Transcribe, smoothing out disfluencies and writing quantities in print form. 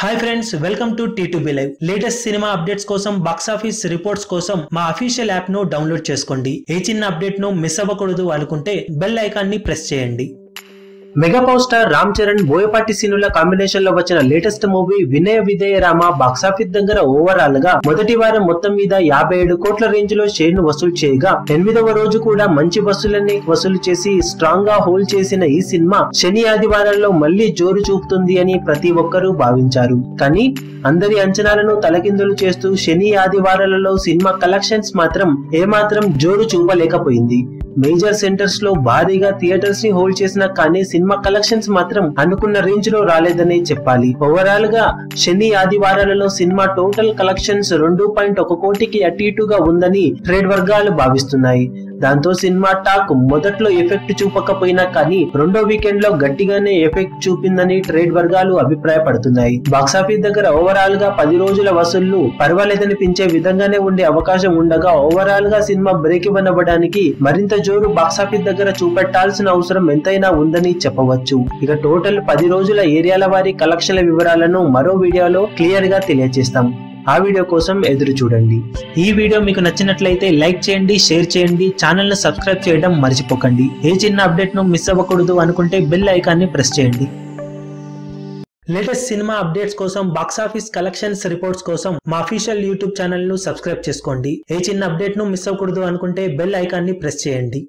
Hi friends, welcome to T2B live. Latest cinema updates కోసం, box office reports కోసం మా official app ను download చేసుకోండి. ఏ చిన్న అప్డేట్ ను మిస్ అవ్వకూడదు అనుకుంటే బెల్ ఐకాన్ ని ప్రెస్ చేయండి. Mega power star Ram Charan, Boyapati సీనుల కాంబినేషన్ లో వచ్చిన latest movie Vinaya Vidheya Rama box office దగ్గర ఓవరాల్ గా మొదటి వారం మొత్తం మీద 57 కోట్ల రేంజ్ లో షేర్ ను వసూలు చేయగా 8వ రోజు కూడా మంచి వసూలన్నీ వసూలు చేసి స్ట్రాంగ్ గా హోల్డ్ చేసిన ఈ సినిమా శని ఆదివారాల్లో మళ్లీ జోరు చూపుతుంది అని ప్రతి ఒక్కరూ భావించారు. కానీ అందరి అంచనాలను తలకిందులు చేస్తూ శని ఆదివారాలలో సినిమా కలెక్షన్స్ మాత్రం ఏమాత్రం జోరు చూపలేకపోయింది. మేజర్ సెంటర్స్ లో భారీగా థియేటర్స్ ని హోల్డ్ చేసినా కానీ సినిమా కలెక్షన్స్ మాత్రం అనుకున్న రేంజ్ లో రాలేదని చెప్పాలి. ఓవరాల్ గా శని ఆదివారాలలో సినిమా టోటల్ కలెక్షన్స్ 2.1 కోటికి అటు ఇటుగా ఉందని ట్రేడ్ వర్గాలు భావిస్తున్నాయి. దాంతో సినిమా టాక్ మొదట్లో ఎఫెక్ట్ చూపకపోయినా కానీ రెండో వీకెండ్ లో గట్టిగానే ఎఫెక్ట్ చూపిందని ట్రేడ్ వర్గాలు అభిప్రాయపడుతున్నాయి. బాక్సాఫీస్ దగ్గర ఓవరాల్ గా 10 రోజుల వసూళ్లు పర్వాలేదనిపించే విధంగానే ఉండే అవకాశం ఉండగా ఓవరాల్ గా సినిమా బ్రేక్ ఇవ్వడానికి మరింత జోరు బాక్సాఫీస్ దగ్గర చూపెట్టాల్సిన అవసరం ఎంతైనా ఉందని చెప్పవచ్చు. ఇక టోటల్ 10 రోజుల ఏరియాల వారి కలెక్షన్ల వివరాలను మరో వీడియోలో క్లియర్ గా తెలియజేస్తాం. ఆ వీడియో కోసం ఎదురు చూడండి. ఈ వీడియో మీకు నచ్చినట్లయితే లైక్ చేయండి, షేర్ చేయండి, ఛానల్ ను సబ్స్క్రైబ్ చేయడం మర్చిపోకండి. ఏ చిన్న అప్డేట్ ను మిస్ అవ్వకూడదు అనుకుంటే బెల్ ఐకాన్ ని ప్రెస్ చేయండి. లేటెస్ట్ సినిమా అప్డేట్స్ కోసం, బాక్స్ ఆఫీస్ కలెక్షన్స్ రిపోర్ట్స్ కోసం మా అఫీషియల్ యూట్యూబ్ ఛానల్ ను సబ్స్క్రైబ్ చేసుకోండి. ఏ చిన్న అప్డేట్ ను మిస్ అవ్వకూడదు అనుకుంటే బెల్ ఐకాన్ ని ప్రెస్ చేయండి.